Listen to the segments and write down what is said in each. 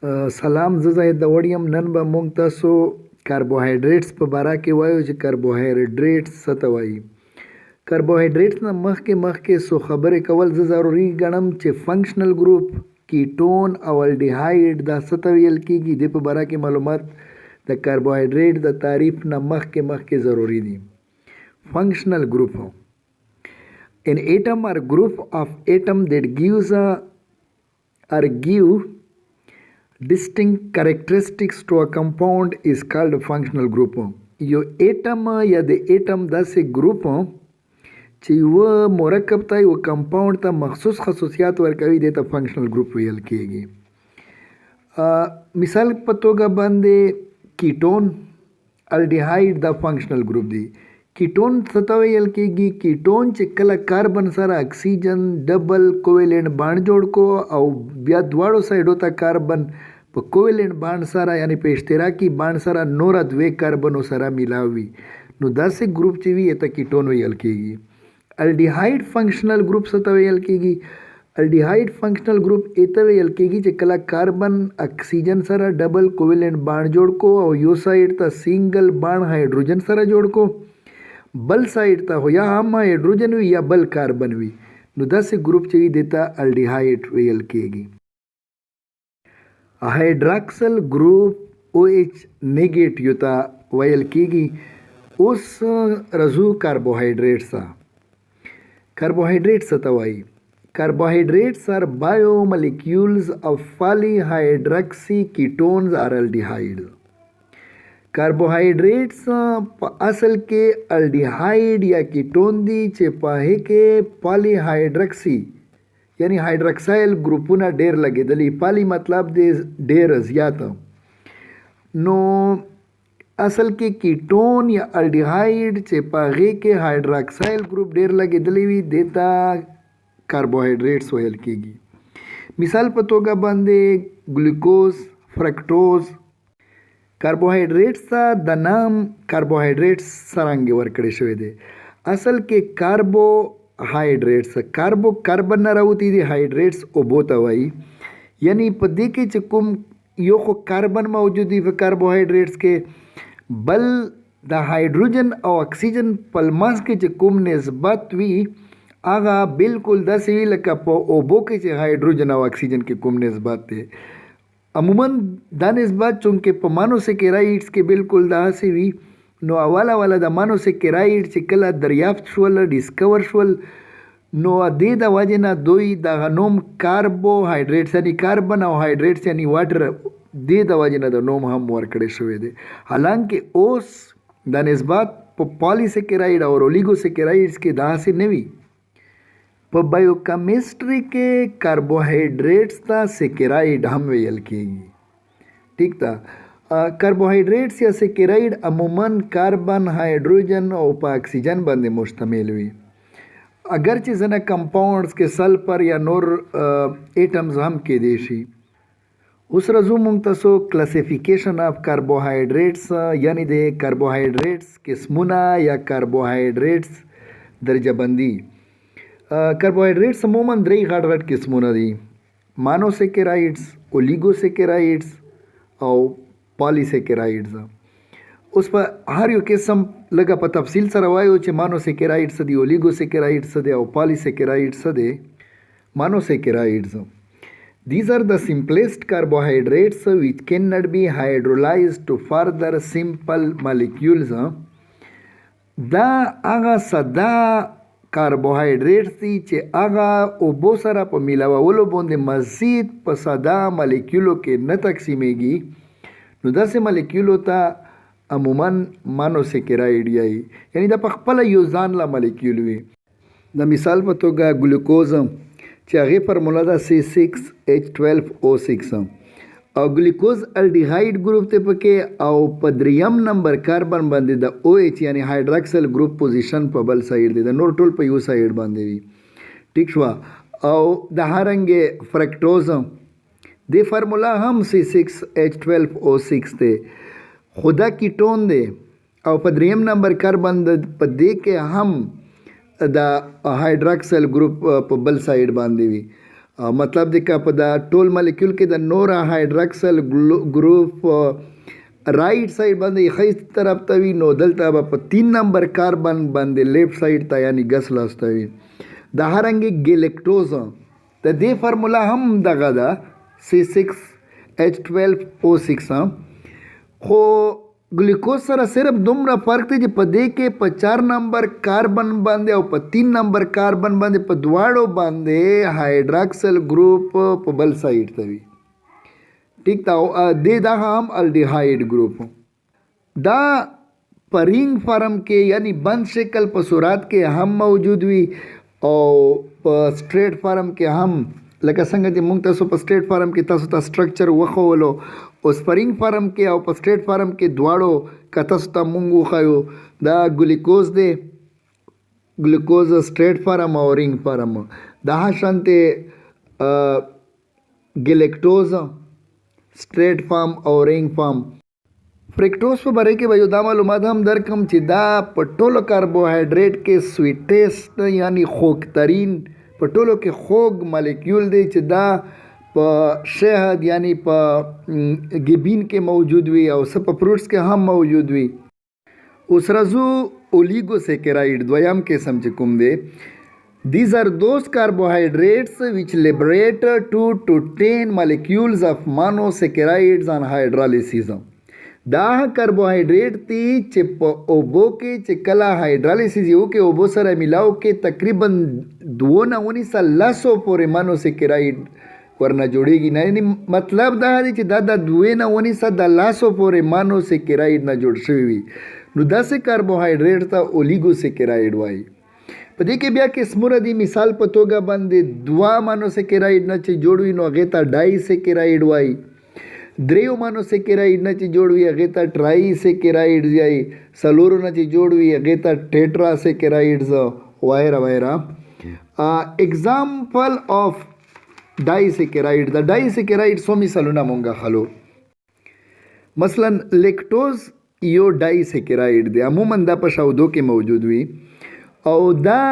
سلام، زه زاهد داوړ یم. نن به موږ تاسو کاربوهایډریټس په باره کې وایو چې کاربوهایډریټس څه ته وایي. کاربوهایډریټس نه مخکې څو خبرې کول زه ضروري ګڼم چې فنکشنل ګروپ، کیټون او الډیهایډ دا څه ته ویل کېږي. دې په باره کې معلومات د کاربوهایډریټ د تعریف نه مخکې ضروري دي. فنکشنل ګروپ: an atom or group of atom that gives give distinct characteristics to a compound is called a functional group. یو ایټم یا د ایټم داسې ګروپ چې یو مرکب ته یو کمپاوند ته مخصوص خصوصیات ورکوي دې ته فنکشنل ګروپ ویل کېږي. مثال په توګه باندې کیټون، الډیهایډ دا فنکشنل ګروپ دی. کیټون څه ته ویل کېږي؟ کیټون چې کله کاربن سره اکسیجن ډبل کوویلنټ بانډ جوړ کو او بیا دواړو سایډو ته کاربن په کوویلنټ بانډ سره یعنی په اشتراکي بانډ سره نور دوه کاربنو سره میلاوي نو داسې ګروپ چې وي ته کیټون ویل کېږي. الډیهایډ فنکشنل ګروپ څه ته ویل کېږي؟ الډیهایډ فنکشنل ګروپ ایته ویل کېږي چې کله کاربن اکسیجن سره ډبل کوویلنټ بانډ جوړ کو او یو سایډ ته سنگل بانډ هایدروجن سره جوړ کو، بل سایډ ته یا هم هایدروجن وي یا بل کاربن وي نو داسې ګروپ چې وي دې ته الډیهایډ ویل کېږي. هایدراکسل ګروپ OH نیګیټیو ته ویل کېږي. اوس رځو کاربوهایډریټس ته. کاربوهایډریټس څه ته وایي؟ Carbohydrates are biomolecules of polyhydroxy ketones or aldehydes. کاربوهایډریټس په اصل کې الډیهایډ یا کیټون دي چې په هغې کې پالی هایدرکسي یعنی هایدرکسایل ګروپونه ډېر لګېدلي. پالی مطلب دی ډېر زیات. نو اصل کې کیټون یا الډیهایډ چې په هغې کې هایدرکسایل ګروپ ډېر لګېدلی وي دې ته کاربوهایډریټس ویل کېږي. مثال په توګه باندې ګلوکوز، فرکټوز. کاربوهایډریټس ته د نام کاربوهایډریټس څرنګه ورکړی شوی دی؟ اصل کې کاربوهایډریټس کاربن نه راوتی دي، هایډریټس اوبو ته وایي. یعنی په دې کې چې کوم یو خو کاربن موجود وي په کاربوهایډریټس کې، بل د هایدروجن او اکسیجن په منځ کې چې کوم نسبت وي هغه بالکل داسې وي لکه په اوبو کې چې هایدروجن او اکسیجن کې کوم نسبت دی. عموما دا نسبت چونکې په مانوسیکرایډس کې بالکل داسې وي نو اوله د مانوسیکرایډ چې کله دریافت شول، ډیسکور شول، نو دې د وجې نه دوی دغه نوم کاربوهایډریټس یعنی کاربن او هایډریټس یعنی واټر دې د وجې نه د نوم هم ورکړی شوی دی. حالانکه اوس دا نسبت په پالیسیکرایډ او اولیګوسیکرایډس کې داسې نه وي. په بایوکیمسټري کې کاربوهایډریټس ته سیکرایډ هم ویل کېږي. ټیک ده. کاربوهایډریټس یا سیکرایډ عموما کاربن، هایدروجن او په اکسیجن باندې مشتمل وي. اگر چې ځینې کمپاونډز کې سلفر یا نور ایټمز هم کېدی شي. اوس راځو موږ تاسو کلاسیفیکیشن اف کاربوهایډریټس یعنی د کاربوهایډریټس قسمونه یا کاربوهایډریټس درجه بندي. کاربوهایډریټس عموما درې غټ قسمونه دي: مانوسیکرایډس، اولیګوسیکرایډس او پالیسیکرایډس. اوس په هر یو قسم لږه په تفصیل سره وایو چې مانوسیکرایډس څه دي، اولیګوسیکرایډس څه دی او پالیسیکرایډس څه دی. مانوسیکرایډس: these are the simplest carbohydrates which cannot be hydrolyzed to further simple molecules. دا هغه ساده کاربوهایډریټس دي چې هغه اوبو سره په میلاولو باندې مزید په ساده مالیکولو کې نه تقسیمیږي نو داسې مالیکولو ته عموما مانوسیکرایډ یایي، یعنی دا په خپله یو ځان له مالیکول وي. د مثال په توګه ګلوکوز چې هغې فارموله ده C6H12O6 او ګلوکوز الډیهایډ ګروپ ته پکې او په دریم نمبر کاربن باندې د OH یعنی هایدراکسل ګروپ پوزیشن په بل سایډ دی، د نور ټول په یو سایډ باندې وي. ټیک شوه. او د هرنګې فرکټوز د فارمولا هم C6H12O6 دی خو دا کیټون دی او په دریم نمبر کاربن په دې کې هم د هایدراکسل ګروپ په بل سایډ باندې وي. مطلب دی که په دا ټول مالیکول کې د نورا هایدرکسل ګروپ رائټ سایډ باندې ښی طرف ته وي، نو دلته به په 3 نمبر کاربن باندې لیفټ سایډ ته یعنی ګس لاسته وي. د هرنګې ګلیکټوز د دې فارمولا هم دغه ده C6H12O6 خو ګلیکوز سره صرف دومره فرق دی چې په دې کې په 4 نمبر کاربن باندې او په 3 نمبر کاربن باندې په دواړو باندې هایدرکسل ګروپ په بل سایډ ته وي. ٹھیک تا دا هم الډیهاید ګروپ دا په رینګ فارم کې یعنی بند شکل په صورت کې هم موجود وي او په سټریټ فارم کې هم، لکه څنګه چې موږ تاسو په سټریټ فارم کې تاسو ته سټرکچر وښولو، اوس په رینګ فارم کې او په سټریټ فارم کې دواړو که تاسو ته موږ وښایو دا ګلیکوز دی، ګلیکوز سټریټ فارم او رینګ فارم، دا شانته ګلیکټوز سټریټ فارم او رینګ فارم. فرکټوز په باره کې به یو دا معلومات هم درکم چې دا په ټولو کاربوهایډریټ کې سویټیسټ یعنی خوږترین په ټولو کې خوږ مالیکول دی چې دا په شهد یعنی په ګیبین کې موجود وي او څه په فروټس کې هم موجود وي. اوس راځو اولیګوسیکرایډ دویم قسم چې کوم دی. These are those carbohydrates which liberate 2 to 10 molecules of monosaccharides on hydrolysis. دا کاربوهایډریټ دی چې په اوبو کې چې کله هایدرالیسیس یو کې اوبو سره ملاو کې تقریبا 2.19 پورې مانوسیکرایډ ورنه جوړیږي. نه یعنی مطلب دا دی چې دا د 2.19 پورې مانوسیکرایډ نه جوړ شوی وي، نو داسې کاربوهایډریټ ته اولیګوسیکرایډ وایي. په دې کې بیا قسمونه دي، مثال په توګه باندې 2 مانوسیکرایډ نه چې جوړ وي نو هغې ته ډایسیکرایډ وایي، 3 مانوسیکرایډ نه چې جوړ وي هغې ته ټرایسیکرایډز وایي، 4 نه چې جوړ وي هغې ته ټیټراسیکرایډز وغیره وغیره. اگزامپل آف ډایسیکرایډ، د ډایسیکرایډ څو مثالونه مونږ خلو. مثلا لیکټوز یو ډایسیکرایډ دی، عموما دا په شودو کې موجود وي او دا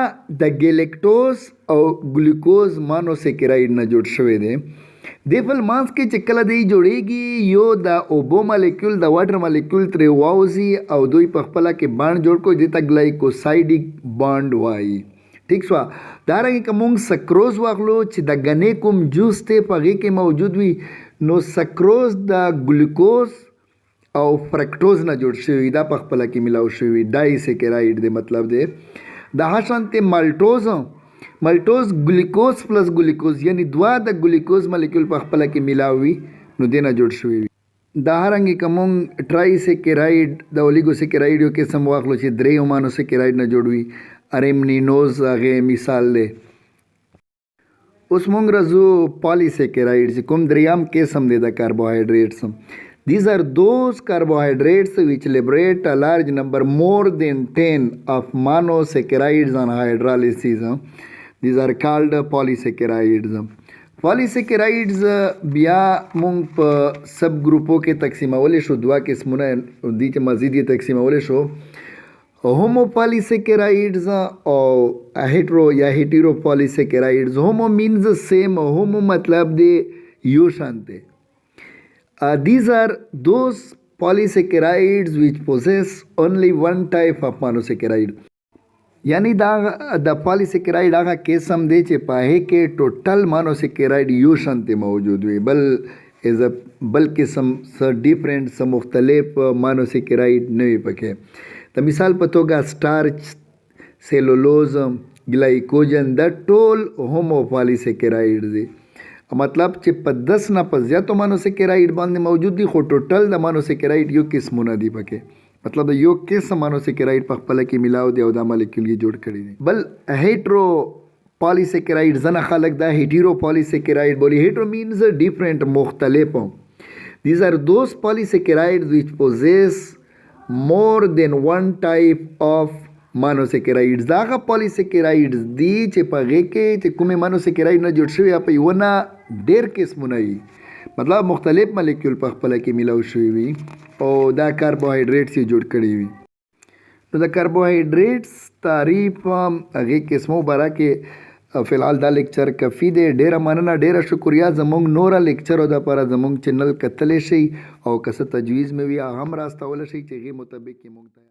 د ګلیکټوز او ګلوکوز مانوسیکرایډ نه جوړ شوی دی. د فل مانس کې چې کله دی جوړیږي یو د اوبو مالیکول د واټر مالیکول ترې واوځي او دوی په خپله کې بانډ جوړ کړي، دې ته ګلایکوسایډیک بانډ وایي. ټیک شوه. دارنګې که موږ سکروز واخلو چې د ګنې کوم جوس دی په هغې کې موجود وي، نو سکروز د ګلوکوز او فرکټوز نه جوړ شوي، دا په خپله کې ملاو شوي ډایسیکرایډ دی مطلب دی. د هاشانته مالټوز ګلیکوز پلس ګلیکوز یعنی 2 د ګلیکوز مالیکول په خپله کې ملاوي نو دې نه جوړ شوي وي. دا هرنګې که مونږ ټرایسیکرایډ د اولیګوسیکرایډ یو قسم واخلو چې 3 مانوسیکرایډ نه جوړ وي، ارمنینوز هغې مثال دی. اوس مونږ راځو پالیسیکرایډ چې کوم دریم قسم دی د کاربوهایډریټس. These are those carbohydrates which liberate a large number, more than 10 of monosaccharides on hydrolysis. These are called polysaccharides. Polysaccharides بیا مونږ په سب ګروپو کې تقسیمولی شو، 2 قسمونه دي چې مزید یې تقسیمولی شو، هومو پالیسیکرایډز او هیټرو یا هیټیرو پالیسیکرایډز. هومو مینز سیم، هومو مطلب دی یو شان دی. These are those polysaccharides which possess only one type of monosaccharide. یعنی دا د پالیسیکرایډ هغه قسم دی چې په هغې کې ټوټل مانوسیکرایډ یو شانتې موجود وي، بل قسم څه ډیفرنٹ څه مختلف مانوسیکرایډ نه وي پکې. د مثال په توګه سټارچ، سیلولوز، ګلایکوجن دا ټول هومو پالیسیکرایډ دي. مطلب چې په 10 نه په زیاتو مانوسیکرایډ باندې موجود دي، خو ټوټل د مانوسیکرایډ یو قسمونه دي پکې. مطلب د یو قسم مانوسیکرایډ په خپله کې ملاو دی او دا مالیکول یې جوړ کړي دي. بل هیټرو پالیسیکرایډ ځنه خلک دا هیټیرو پالیسیکرایډ بولي. هیټرو مینز ډیفرنٹ مختلف. These are those polysaccharides which possess more than one type of monosaccharides. دا هغه پالیسیکرایډز دي چې په هغې کې چې کومې مانوسیکرایډ نه جوړ شوي یا په یوه نه ډېر قسمونه وي، مطلب مختلف مالیکول په خپله کې ملاو شوي وي او دا کاربوهایډریټس یې جوړ کړي وي. نو د کاربوهایډریټس تعریف هغې قسمو باره کې فلحال دا لیکچر کفي دی. ډیره مننه، ډیره شکریا. زموږ نوره لیکچرو دپاره زموږ چینل کتلی شئ او که څه تجویز مې وي هغه هم راستولی شئ چې هغې مطابق یې موږ ته